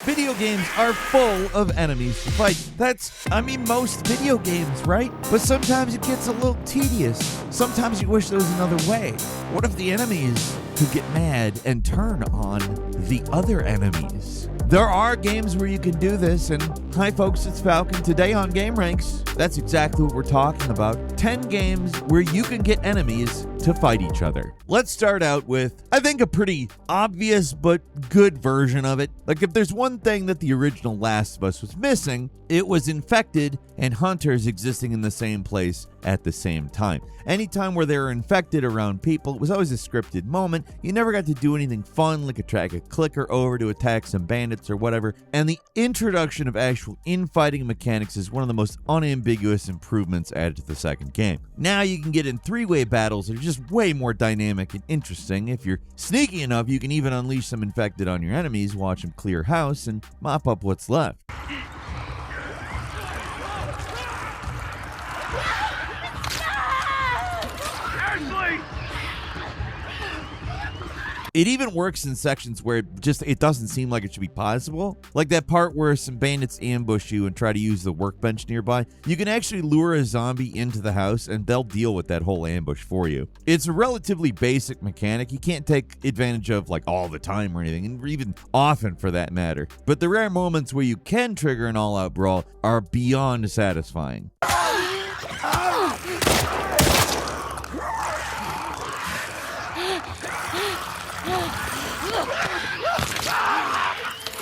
Video games are full of enemies to fight. Most video games, right? But sometimes it gets a little tedious. Sometimes you wish there was another way. What if the enemies could get mad and turn on the other enemies? There are games where you can do this, and hi folks, it's Falcon. Today on gameranx, that's exactly what we're talking about. 10 games where you can get enemies to fight each other. Let's start out with, I think, a pretty obvious but good version of it. Like, if there's one thing that the original Last of Us was missing, it was infected and hunters existing in the same place at the same time. Anytime where they were infected around people, it was always a scripted moment. You never got to do anything fun, like drag a clicker over to attack some bandits or whatever. And the introduction of actual infighting mechanics is one of the most unambiguous improvements added to the second game. Now you can get in three-way battles that are just way more dynamic and interesting. If you're sneaky enough, you can even unleash some infected on your enemies, watch them clear house, and mop up what's left. It even works in sections where it doesn't seem like it should be possible. Like that part where some bandits ambush you and try to use the workbench nearby. You can actually lure a zombie into the house and they'll deal with that whole ambush for you. It's a relatively basic mechanic you can't take advantage of like all the time or anything, and even often for that matter. But the rare moments where you can trigger an all-out brawl are beyond satisfying.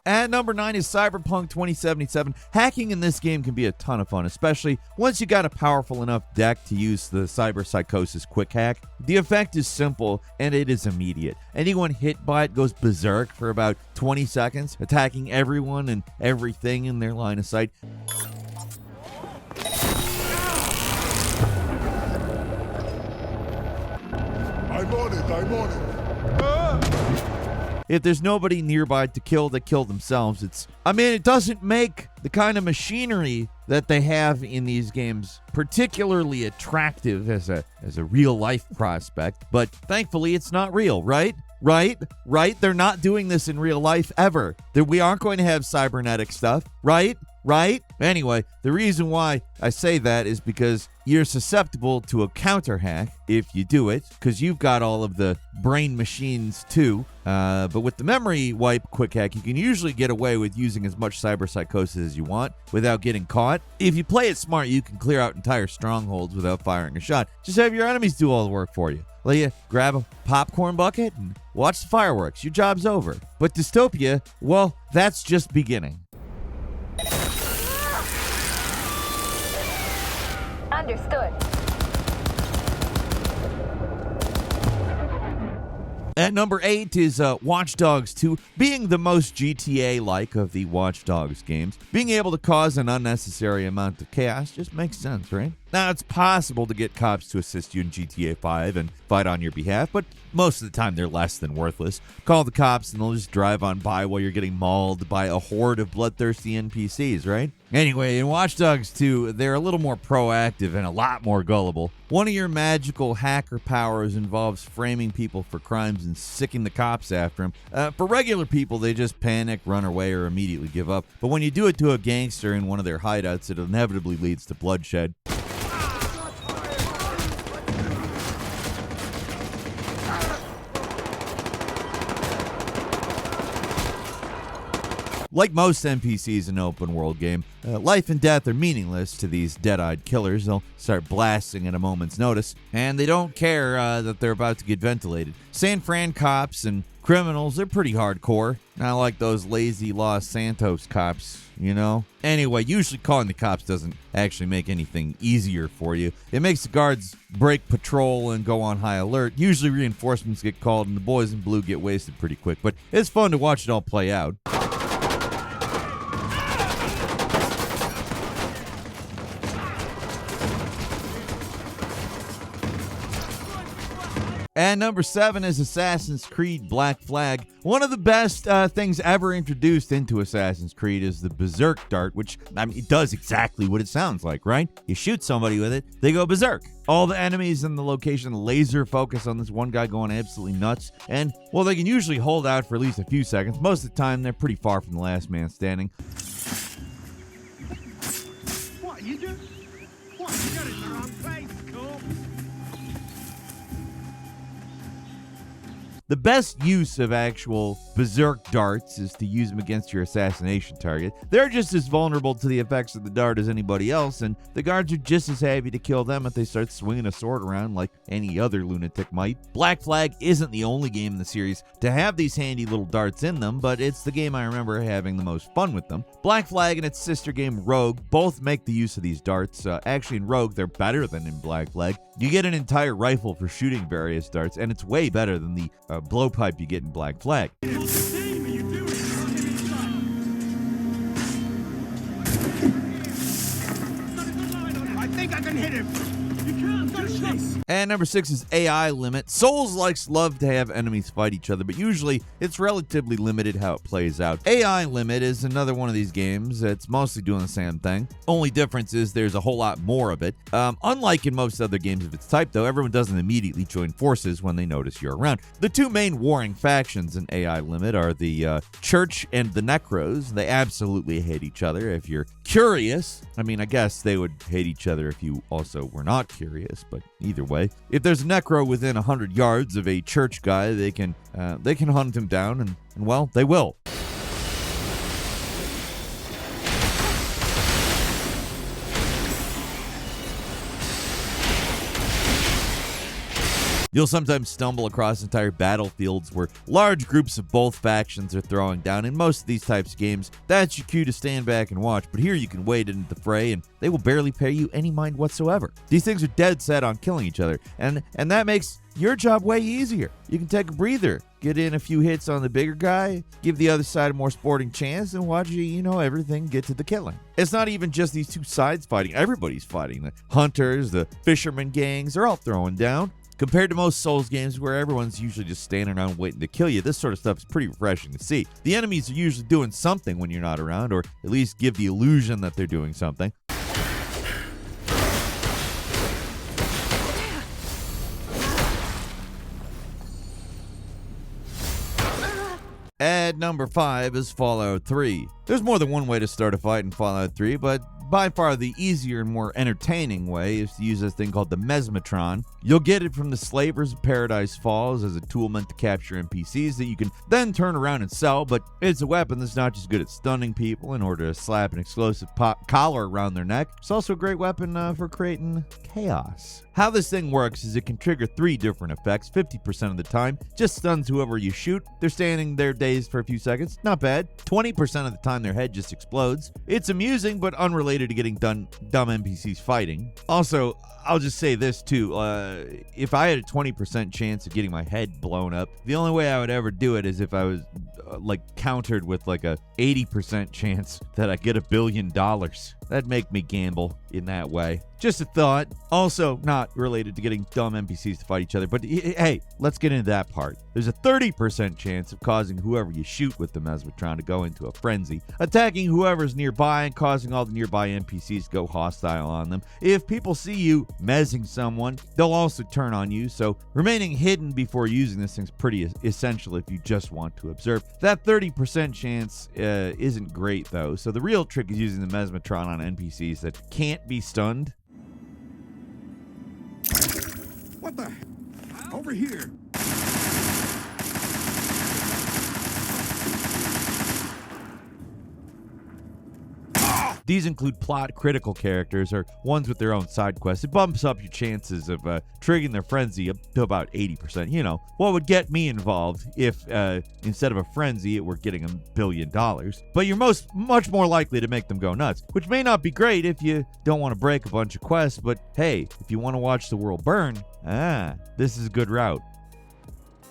At number 9 is Cyberpunk 2077. Hacking in this game can be a ton of fun, especially once you got a powerful enough deck to use the Cyber Psychosis quick hack. The effect is simple and it is immediate. Anyone hit by it goes berserk for about 20 seconds, attacking everyone and everything in their line of sight. I'm on it. If there's nobody nearby to kill, they kill themselves. It doesn't make the kind of machinery that they have in these games particularly attractive as a real life prospect, but thankfully it's not real, right? Right? They're not doing this in real life ever. We aren't going to have cybernetic stuff, right? Anyway, the reason why I say that is because you're susceptible to a counter hack if you do it, because you've got all of the brain machines too. But with the memory wipe quick hack, you can usually get away with using as much cyber psychosis as you want without getting caught. If you play it smart, you can clear out entire strongholds without firing a shot. Just have your enemies do all the work for you. Let you grab a popcorn bucket and watch the fireworks. Your job's over. But dystopia, well, that's just beginning. Understood. At number 8 is Watch Dogs 2. Being the most GTA-like of the Watch Dogs games, being able to cause an unnecessary amount of chaos just makes sense, right? Now, it's possible to get cops to assist you in GTA 5 and fight on your behalf, but most of the time they're less than worthless. Call the cops and they'll just drive on by while you're getting mauled by a horde of bloodthirsty NPCs, right? Anyway, in Watch Dogs 2, they're a little more proactive and a lot more gullible. One of your magical hacker powers involves framing people for crimes and sicking the cops after them. For regular people, they just panic, run away, or immediately give up. But when you do it to a gangster in one of their hideouts, it inevitably leads to bloodshed. Like most NPCs in an open world game, life and death are meaningless to these dead-eyed killers. They'll start blasting at a moment's notice, and they don't care that they're about to get ventilated. San Fran cops and criminals, they're pretty hardcore. Not like those lazy Los Santos cops, you know? Anyway, usually calling the cops doesn't actually make anything easier for you. It makes the guards break patrol and go on high alert. Usually reinforcements get called and the boys in blue get wasted pretty quick, but it's fun to watch it all play out. And number 7 is Assassin's Creed Black Flag. One of the best things ever introduced into Assassin's Creed is the Berserk Dart, which, I mean, it does exactly what it sounds like, right? You shoot somebody with it, they go berserk. All the enemies in the location laser focus on this one guy going absolutely nuts. And, well, they can usually hold out for at least a few seconds. Most of the time, they're pretty far from the last man standing. What, you do? What, you got it in the wrong place, cool? The best use of actual berserk darts is to use them against your assassination target. They're just as vulnerable to the effects of the dart as anybody else, and the guards are just as happy to kill them if they start swinging a sword around like any other lunatic might. Black Flag isn't the only game in the series to have these handy little darts in them, but it's the game I remember having the most fun with them. Black Flag and its sister game Rogue both make the use of these darts. Actually, in Rogue, they're better than in Black Flag. You get an entire rifle for shooting various darts, and it's way better than the blowpipe you get in Black Flag. I think I can hit him. You can't. Got a shot. And number 6 is AI limit. Souls-likes love to have enemies fight each other, but usually it's relatively limited how it plays out. AI limit is another one of these games that's mostly doing the same thing. Only difference is there's a whole lot more of it. Unlike in most other games of its type, though, everyone doesn't immediately join forces when they notice you're around. The two main warring factions in AI limit are the Church and the Necros. They absolutely hate each other. If you're curious, I mean, I guess they would hate each other if you also were not curious, but either way. If there's a Necro within 100 yards of a Church guy, they can hunt him down, and well, they will. You'll sometimes stumble across entire battlefields where large groups of both factions are throwing down. In most of these types of games, that's your cue to stand back and watch, but here you can wade into the fray and they will barely pay you any mind whatsoever. These things are dead set on killing each other, and that makes your job way easier. You can take a breather, get in a few hits on the bigger guy, give the other side a more sporting chance, and watch everything get to the killing. It's not even just these two sides fighting. Everybody's fighting. The hunters, the fisherman gangs, they're all throwing down. Compared to most Souls games where everyone's usually just standing around waiting to kill you, this sort of stuff is pretty refreshing to see. The enemies are usually doing something when you're not around, or at least give the illusion that they're doing something. At number 5 is Fallout 3. There's more than one way to start a fight in Fallout 3, but by far the easier and more entertaining way is to use this thing called the Mesmatron. You'll get it from the Slavers of Paradise Falls as a tool meant to capture NPCs that you can then turn around and sell, but it's a weapon that's not just good at stunning people in order to slap an explosive collar around their neck. It's also a great weapon for creating chaos. How this thing works is it can trigger 3 different effects 50% of the time. Just stuns whoever you shoot. They're standing there dazed for a few seconds. Not bad. 20% of the time their head just explodes. It's amusing but unrelated to getting dumb NPCs fighting. Also, I'll just say this too. If I had a 20% chance of getting my head blown up, the only way I would ever do it is if I was countered with a 80% chance that I get $1 billion. That'd make me gamble in that way. Just a thought. Also, not related to getting dumb NPCs to fight each other, but hey, let's get into that part. There's a 30% chance of causing whoever you shoot with the Mesmatron to go into a frenzy, attacking whoever's nearby and causing all the nearby NPCs to go hostile on them. If people see you mezzing someone, they'll also turn on you, so remaining hidden before using this thing's pretty essential if you just want to observe. That 30% chance isn't great though, so the real trick is using the Mesmatron on NPCs that can't be stunned. What the? Over here. These include plot-critical characters or ones with their own side quests. It bumps up your chances of triggering their frenzy up to about 80%. You know, what would get me involved if instead of a frenzy, it were getting $1 billion. But you're much more likely to make them go nuts, which may not be great if you don't want to break a bunch of quests, but hey, if you want to watch the world burn, this is a good route.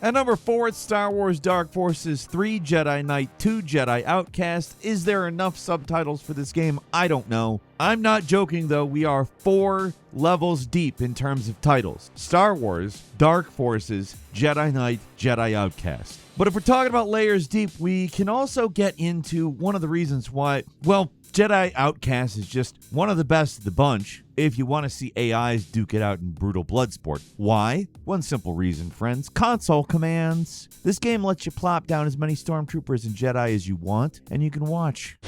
At number 4, it's Star Wars Dark Forces 3 Jedi Knight 2 Jedi Outcast. Is there enough subtitles for this game? I don't know. I'm not joking though, we are 4 levels deep in terms of titles. Star Wars, Dark Forces, Jedi Knight, Jedi Outcast. But if we're talking about layers deep, we can also get into one of the reasons why, well, Jedi Outcast is just one of the best of the bunch if you want to see AIs duke it out in brutal blood sport. Why? One simple reason, friends. Console commands. This game lets you plop down as many stormtroopers and Jedi as you want, and you can watch.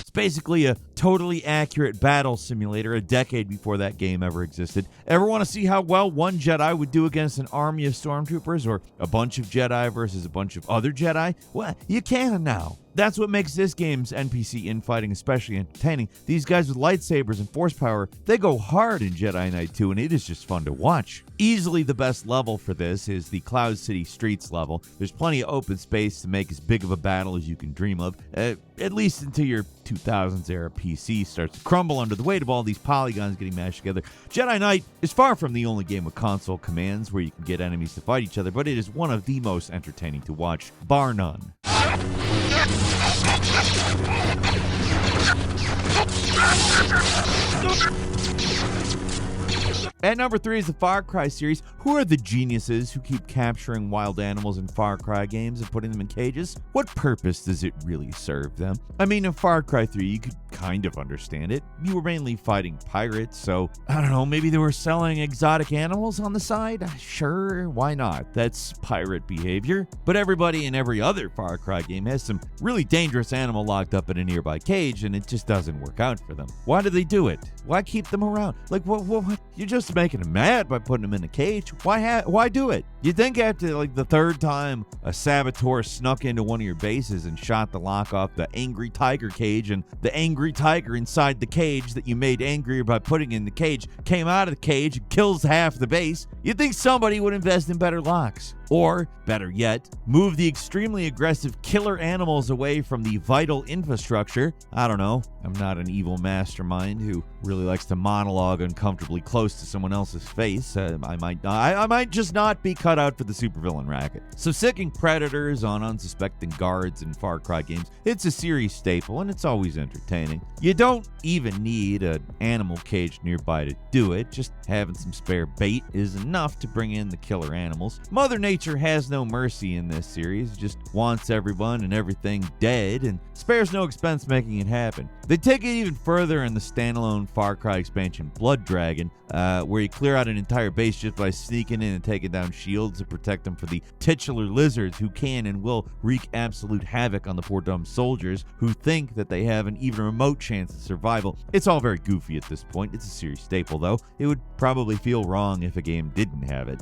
It's basically a totally accurate battle simulator a decade before that game ever existed. Ever want to see how well one Jedi would do against an army of stormtroopers or a bunch of Jedi versus a bunch of other Jedi? Well, you can now. That's what makes this game's NPC infighting especially entertaining. These guys with lightsabers and force power, they go hard in Jedi Knight 2, and it is just fun to watch. Easily the best level for this is the Cloud City Streets level. There's plenty of open space to make as big of a battle as you can dream of, at least until your 2000s era PC starts to crumble under the weight of all these polygons getting mashed together. Jedi Knight is far from the only game with console commands where you can get enemies to fight each other, but it is one of the most entertaining to watch, bar none. At number 3 is the Far Cry series. Who are the geniuses who keep capturing wild animals in Far Cry games and putting them in cages? What purpose does it really serve them? I mean, in Far Cry 3, you could kind of understand it. You were mainly fighting pirates, so I don't know, maybe they were selling exotic animals on the side? Sure, why not? That's pirate behavior. But everybody in every other Far Cry game has some really dangerous animal locked up in a nearby cage, and it just doesn't work out for them. Why do they do it? Why keep them around? Like, what? You're just making them mad by putting them in a cage. Why do it? You think after like the third time a saboteur snuck into one of your bases and shot the lock off the angry tiger cage, and the angry tiger inside the cage that you made angrier by putting in the cage came out of the cage and kills half the base, you'd think somebody would invest in better locks. Or, better yet, move the extremely aggressive killer animals away from the vital infrastructure. I don't know. I'm not an evil mastermind who really likes to monologue uncomfortably close to someone else's face. I might just not be cut out for the supervillain racket. So sicking predators on unsuspecting guards in Far Cry games, it's a series staple and it's always entertaining. You don't even need an animal cage nearby to do it. Just having some spare bait is enough to bring in the killer animals. Mother Nature has no mercy in this series, just wants everyone and everything dead and spares no expense making it happen. They take it even further in the standalone Far Cry expansion Blood Dragon, where you clear out an entire base just by sneaking in and taking down shields to protect them from the titular lizards who can and will wreak absolute havoc on the poor dumb soldiers who think that they have an even remote chance of survival. It's all very goofy at this point. It's a series staple though. It would probably feel wrong if a game didn't have it.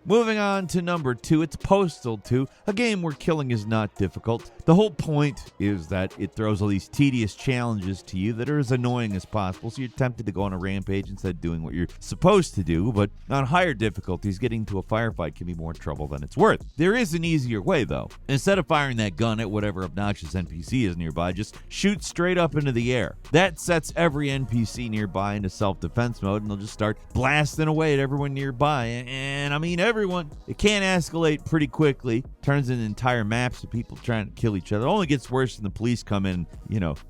Moving on to number 2, it's Postal 2, a game where killing is not difficult. The whole point is that it throws all these tedious challenges to you that are as annoying as possible, so you're tempted to go on a rampage instead of doing what you're supposed to do, but on higher difficulties, getting to a firefight can be more trouble than it's worth. There is an easier way, though. Instead of firing that gun at whatever obnoxious NPC is nearby, just shoot straight up into the air. That sets every NPC nearby into self-defense mode, and they'll just start blasting away at everyone nearby, and I mean everyone. It can escalate pretty quickly, turns into entire maps of people trying to kill each other. It only gets worse when the police come in,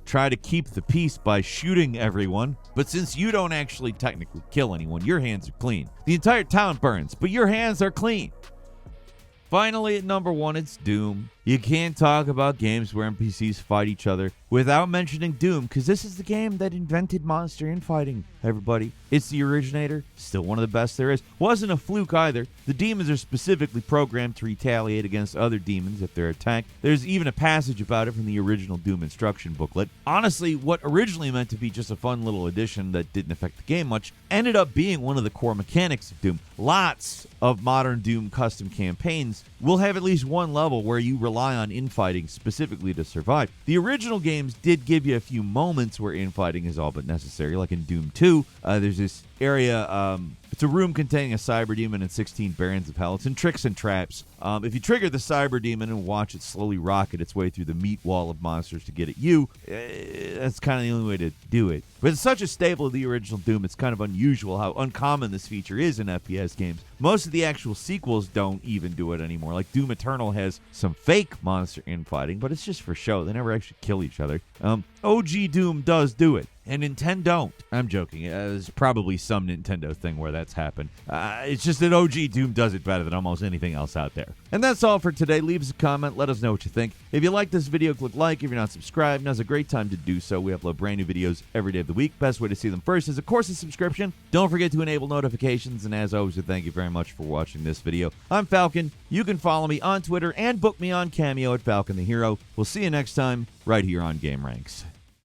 try to keep the peace by shooting everyone. But since you don't actually technically kill anyone, your hands are clean. The entire town burns, but your hands are clean. Finally, at number 1, it's Doom. You can't talk about games where NPCs fight each other without mentioning Doom, because this is the game that invented monster infighting, everybody. It's the originator, still one of the best there is. Wasn't a fluke either. The demons are specifically programmed to retaliate against other demons if they're attacked. There's even a passage about it from the original Doom instruction booklet. Honestly, what originally meant to be just a fun little addition that didn't affect the game much ended up being one of the core mechanics of Doom. Lots of modern Doom custom campaigns will have at least one level where you rely on infighting specifically to survive. The original games did give you a few moments where infighting is all but necessary, like in Doom 2. There's this area It's a room containing a cyber demon and 16 barons of hell. It's in tricks and traps. If you trigger the cyber demon and watch it slowly rocket its way through the meat wall of monsters to get at you, that's kind of the only way to do it. But it's such a staple of the original Doom, it's kind of unusual how uncommon this feature is in FPS games. Most of the actual sequels don't even do it anymore. Like Doom Eternal has some fake monster infighting, but it's just for show. They never actually kill each other. OG Doom does do it. And Nintendo don't. I'm joking. There's probably some Nintendo thing where that's happened. It's just that OG Doom does it better than almost anything else out there. And that's all for today. Leave us a comment. Let us know what you think. If you like this video, click like. If you're not subscribed, now's a great time to do so. We upload brand new videos every day of the week. Best way to see them first is, of course, a subscription. Don't forget to enable notifications. And as always, thank you very much for watching this video. I'm Falcon. You can follow me on Twitter and book me on Cameo at Falcon the Hero. We'll see you next time right here on gameranx.